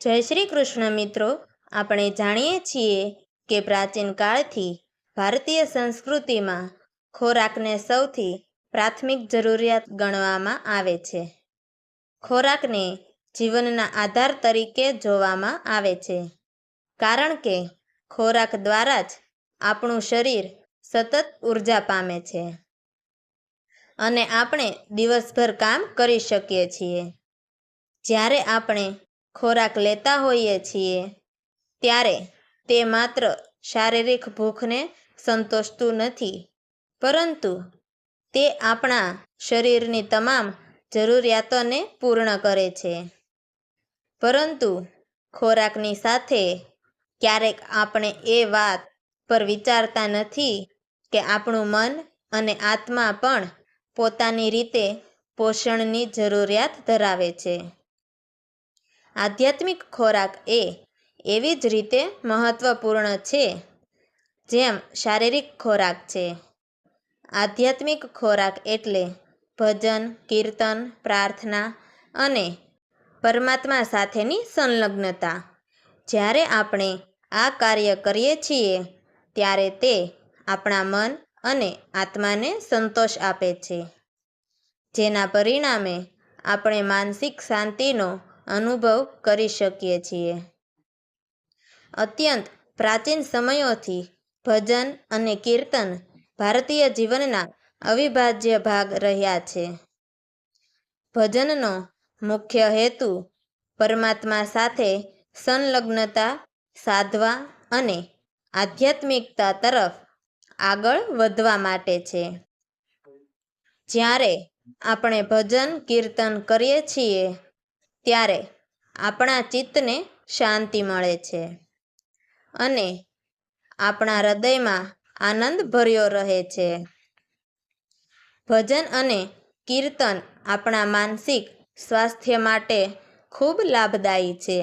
જય શ્રી કૃષ્ણ મિત્રો, આપણે જાણીએ છીએ કે પ્રાચીન કાળથી ભારતીય સંસ્કૃતિમાં ખોરાકને સૌથી પ્રાથમિક જરૂરિયાત ગણવામાં આવે છે. ખોરાકને જીવનના આધાર તરીકે જોવામાં આવે છે, કારણ કે ખોરાક દ્વારા જ આપણું શરીર સતત ઉર્જા પામે છે અને આપણે દિવસભર કામ કરી શકીએ છીએ. જ્યારે આપણે ખોરાક લેતા હોઈએ છીએ ત્યારે તે માત્ર શારીરિક ભૂખને સંતોષતું નથી, પરંતુ તે આપણા શરીરની તમામ જરૂરિયાતોને પૂર્ણ કરે છે. પરંતુ ખોરાકની સાથે ક્યારેક આપણે એ વાત પર વિચારતા નથી કે આપણું મન અને આત્મા પણ પોતાની રીતે પોષણની જરૂરિયાત ધરાવે છે. આધ્યાત્મિક ખોરાક એ એવી જ રીતે મહત્વપૂર્ણ છે જેમ શારીરિક ખોરાક છે. આધ્યાત્મિક ખોરાક એટલે ભજન, કીર્તન, પ્રાર્થના અને પરમાત્મા સાથેની સંલગ્નતા. જ્યારે આપણે આ કાર્ય કરીએ છીએ ત્યારે તે આપણા મન અને આત્માને સંતોષ આપે છે, જેના પરિણામે આપણે માનસિક શાંતિનો અનુભવ કરી શકીએ છીએ. અત્યંત પ્રાચીન સમયોથી ભજન અને કીર્તન ભારતીય જીવનના અવિભાજ્ય ભાગ રહ્યા છે. ભજનનો મુખ્ય હેતુ પરમાત્મા સાથે સંલગ્નતા સાધવા અને આધ્યાત્મિકતા તરફ આગળ વધવા માટે છે. જ્યારે આપણે ભજન કીર્તન કરીએ છીએ ત્યારે આપણા ચિત્તને શાંતિ મળે છે અને આપણા હૃદયમાં આનંદ ભર્યો રહે છે. ભજન અને કીર્તન આપણા માનસિક સ્વાસ્થ્ય માટે ખૂબ લાભદાયી છે.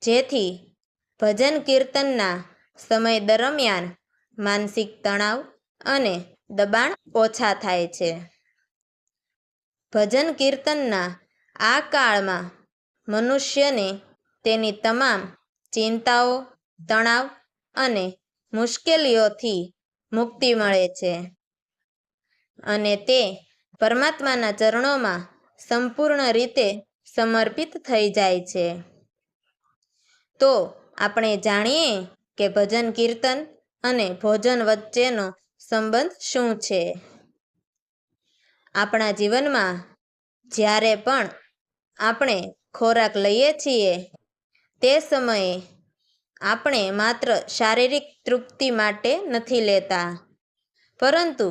જેથી ભજન કીર્તનના સમય દરમિયાન માનસિક તણાવ અને દબાણ ઓછા થાય છે. ભજન કીર્તનના આ કાળમાં મનુષ્યને તેની તમામ ચિંતાઓ, તણાવ અને મુશ્કેલીઓથી મુક્તિ મળે છે અને તે પરમાત્માના ચરણોમાં સંપૂર્ણ રીતે સમર્પિત થઈ જાય છે. તો આપણે જાણીએ કે ભજન કીર્તન અને ભોજન વચ્ચેનો સંબંધ શું છે. આપણા જીવનમાં જ્યારે પણ આપણે ખોરાક લઈએ છીએ તે સમયે આપણે માત્ર શારીરિક તૃપ્તિ માટે નથી લેતા, પરંતુ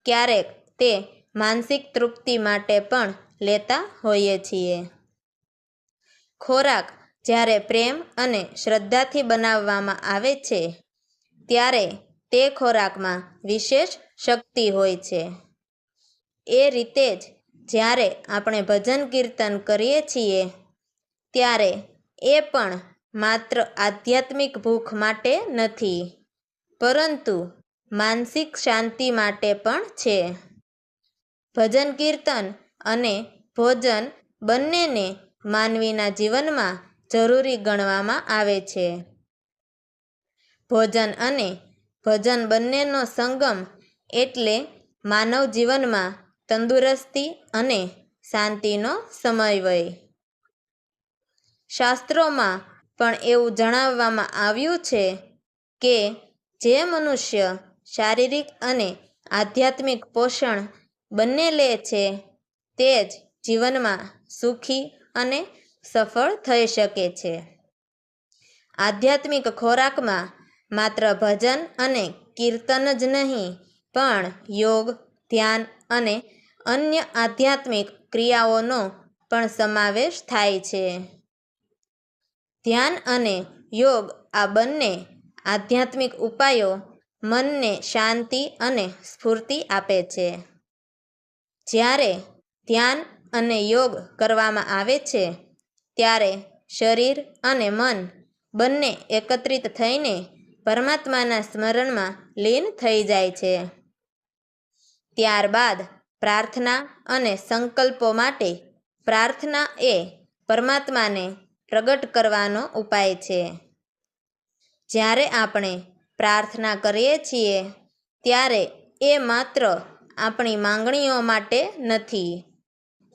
ક્યારેક તે માનસિક તૃપ્તિ માટે પણ લેતા હોઈએ છીએ. ખોરાક જ્યારે પ્રેમ અને શ્રદ્ધાથી બનાવવામાં આવે છે ત્યારે તે ખોરાકમાં વિશેષ શક્તિ હોય છે. એ રીતે જ જ્યારે આપણે ભજન કીર્તન કરીએ છીએ ત્યારે એ પણ માત્ર આધ્યાત્મિક ભૂખ માટે નથી, પરંતુ માનસિક શાંતિ માટે પણ છે. ભજન કીર્તન અને ભોજન બંનેને માનવીના જીવનમાં જરૂરી ગણવામાં આવે છે. ભોજન અને ભજન બંનેનો સંગમ એટલે માનવ જીવનમાં તંદુરસ્તી અને શાંતિનો સમન્વય. શાસ્ત્રોમાં પણ એવું જણાવવામાં આવ્યું છે કે જે મનુષ્ય શારીરિક અને આધ્યાત્મિક પોષણ બંને લે છે તે જ જીવનમાં સુખી અને સફળ થઈ શકે છે. આધ્યાત્મિક ખોરાકમાં માત્ર ભજન અને કીર્તન જ નહીં, પણ યોગ, ધ્યાન અને અન્ય આધ્યાત્મિક ક્રિયાઓનો પણ સમાવેશ થાય છે. ધ્યાન અને યોગ આ બંને આધ્યાત્મિક ઉપાયો મનને શાંતિ અને સ્ફૂર્તિ આપે છે. જ્યારે ધ્યાન અને યોગ કરવામાં આવે છે ત્યારે શરીર અને મન બંને એકત્રિત થઈને પરમાત્માના સ્મરણમાં લીન થઈ જાય છે. ત્યારબાદ પ્રાર્થના અને સંકલ્પો માટે. પ્રાર્થના એ પરમાત્માને પ્રગટ કરવાનો ઉપાય છે. જ્યારે આપણે પ્રાર્થના કરીએ છીએ ત્યારે એ માત્ર આપણી માંગણીઓ માટે નથી,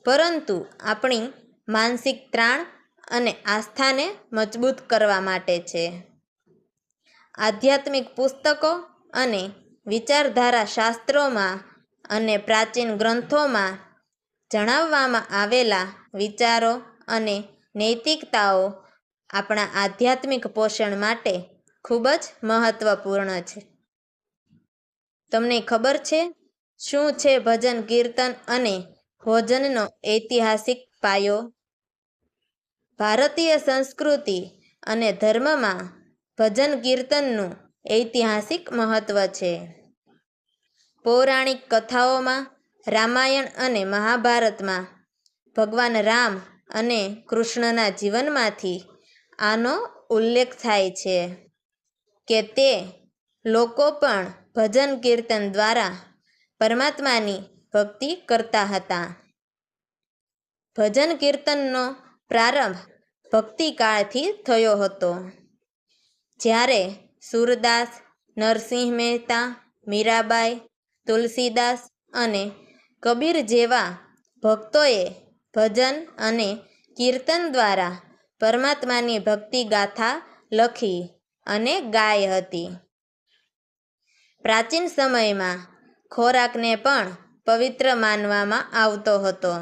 પરંતુ આપણી માનસિક ત્રાણ અને આસ્થાને મજબૂત કરવા માટે છે. આધ્યાત્મિક પુસ્તકો અને વિચારધારા શાસ્ત્રોમાં અને પ્રાચીન ગ્રંથોમાં જણાવવામાં આવેલા વિચારો અને નૈતિકતાઓ આપણા આધ્યાત્મિક પોષણ માટે ખૂબ જ મહત્વપૂર્ણ છે. તમને ખબર છે શું છે ભજન કીર્તન અને ભોજનનો ઐતિહાસિક પાયો? ભારતીય સંસ્કૃતિ અને ધર્મમાં ભજન કીર્તનનું ઐતિહાસિક મહત્વ છે. પૌરાણિક કથાઓમાં રામાયણ અને મહાભારતમાં ભગવાન રામ અને કૃષ્ણના જીવનમાંથી આનો ઉલ્લેખ થાય છે કે તે લોકો પણ ભજન કીર્તન દ્વારા પરમાત્માની ભક્તિ કરતા હતા. ભજન કીર્તનનો પ્રારંભ ભક્તિકાળથી થયો હતો, જ્યારે સૂરદાસ, નરસિંહ મહેતા, મીરાબાઈ, તુલસીદાસ અને કબીર જેવા ભક્તોએ ભજન અને કીર્તન દ્વારા પરમાત્માની ભક્તિ ગાથા લખી અને ગાઈ હતી. પ્રાચીન સમયમાં ખોરાકને પણ પવિત્ર માનવામાં આવતો હતો.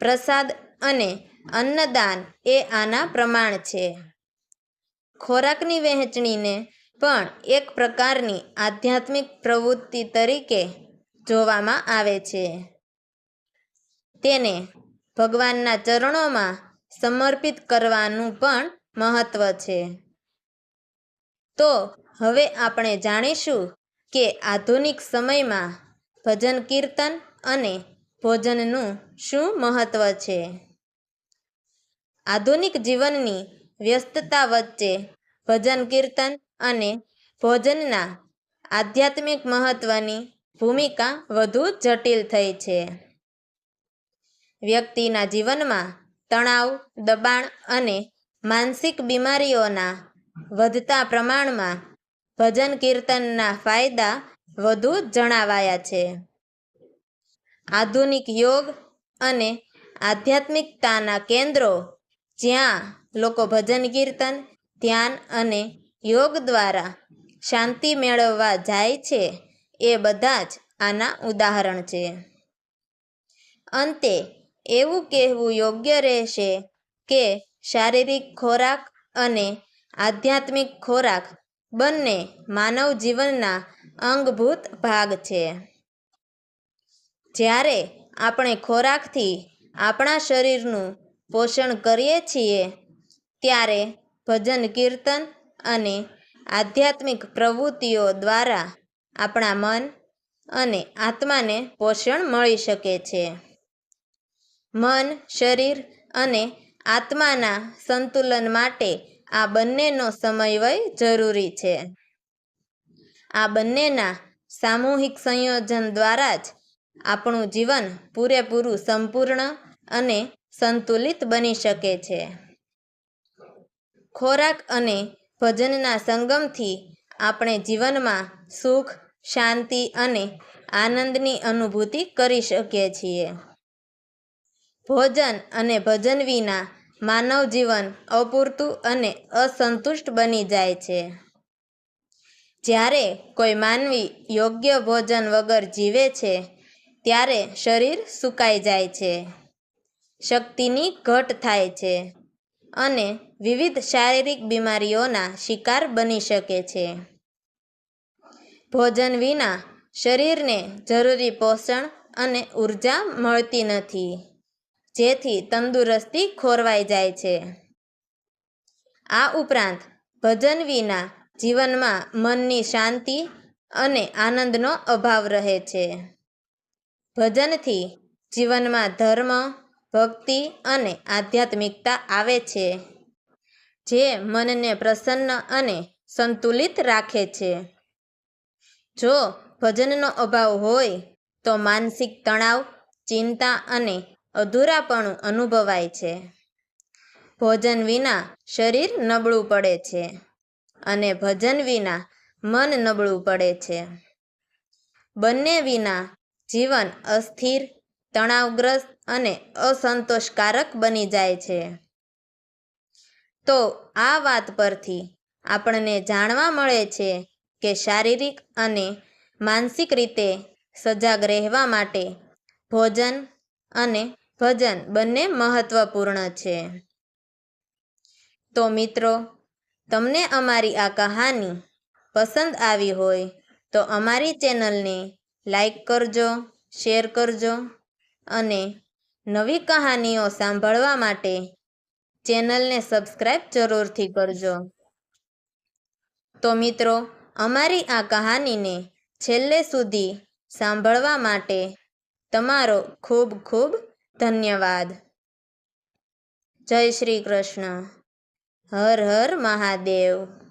પ્રસાદ અને અન્નદાન એ આના પ્રમાણ છે. ખોરાકની વહેંચણીને પણ એક પ્રકારની આધ્યાત્મિક પ્રવૃત્તિ તરીકે જોવામાં આવે છે. તેને ભગવાનના ચરણોમાં સમર્પિત કરવાનું પણ મહત્વ છે. તો હવે આપણે જાણીશું કે આધુનિક સમયમાં ભજન કીર્તન અને ભોજનનું શું મહત્વ છે. આધુનિક જીવનની વ્યસ્તતા વચ્ચે ભજન કીર્તન અને ભોજનના આધ્યાત્મિક મહત્વની ભૂમિકા વધુ જટિલ થઈ છે. વ્યક્તિના જીવનમાં તણાવ, દબાણ અને માનસિક બીમારીઓના વધતા પ્રમાણમાં ભજન કીર્તનના ફાયદા વધુ જણાવાયા છે. આધુનિક યોગ અને આધ્યાત્મિકતાના કેન્દ્રો જ્યાં લોકો ભજન કીર્તન, ધ્યાન અને યોગ દ્વારા શાંતિ મેળવવા જાય છે, એ બધા જ આના ઉદાહરણ છે. અંતે એવું કહેવું યોગ્ય રહેશે કે શારીરિક ખોરાક અને આધ્યાત્મિક ખોરાક બંને માનવ જીવનના અંગભૂત ભાગ છે. જ્યારે આપણે ખોરાકથી આપણા શરીરનું પોષણ કરીએ છીએ, ત્યારે ભજન કીર્તન અને આધ્યાત્મિક પ્રવૃત્તિઓ દ્વારા આપણા મન અને આત્માને પોષણ મળી શકે છે. મન, શરીર અને આત્માના સંતુલન માટે આ બંનેનો સમન્વય જરૂરી છે. આ બંનેના સામૂહિક સંયોજન દ્વારા જ આપણું જીવન પૂરેપૂરું સંપૂર્ણ અને સંતુલિત બની શકે છે. ખોરાક અને ભજનના સંગમથી આપણે જીવનમાં સુખ, શાંતિ અને આનંદની અનુભૂતિ કરી શકીએ છીએ. ભોજન અને ભજન વિના માનવ જીવન અપૂરતું અને અસંતુષ્ટ બની જાય છે. જ્યારે કોઈ માનવી યોગ્ય ભોજન વગર જીવે છે, ત્યારે શરીર સૂકાઈ જાય છે, શક્તિની ઘટ થાય છે અને વિવિધ શારીરિક બીમારીઓના શિકાર બની શકે છે. ભોજન વિના શરીરને જરૂરી પોષણ અને ઊર્જા મળતી નથી, જેથી તંદુરસ્તી ખોરવાઈ જાય છે. આ ઉપરાંત ભજન વિના જીવનમાં મનની શાંતિ અને આનંદનો અભાવ રહે છે. ભજનથી જીવનમાં ધર્મ, ભક્તિ અને આધ્યાત્મિકતા આવે છે, જે મનને પ્રસન્ન અને સંતુલિત રાખે છે. જો ભજનનો અભાવ હોય તો માનસિક તણાવ, ચિંતા અને અધૂરાપણું અનુભવાય છે. ભોજન વિના શરીર નબળું પડે છે અને ભજન વિના મન નબળું પડે છે. બંને વિના જીવન અસ્થિર, તણાવગ્રસ્ત અને અસંતોષકારક બની જાય છે. તો આ વાત પરથી આપણને જાણવા મળે છે કે શારીરિક અને માનસિક રીતે સજાગ રહેવા માટે ભોજન અને ભજન બંને મહત્વપૂર્ણ છે. તો મિત્રો, તમને અમારી આ કહાની પસંદ આવી હોય તો અમારી ચેનલને લાઈક કરજો, શેર કરજો અને નવી કહાનીઓ સાંભળવા માટે ચેનલને સબસ્ક્રાઈબ જરૂરથી કરજો. તો મિત્રો, અમારી આ કહાનીને છેલ્લે સુધી સાંભળવા માટે તમારો ખૂબ ખૂબ ધન્યવાદ. જય શ્રી કૃષ્ણ. હર હર મહાદેવ.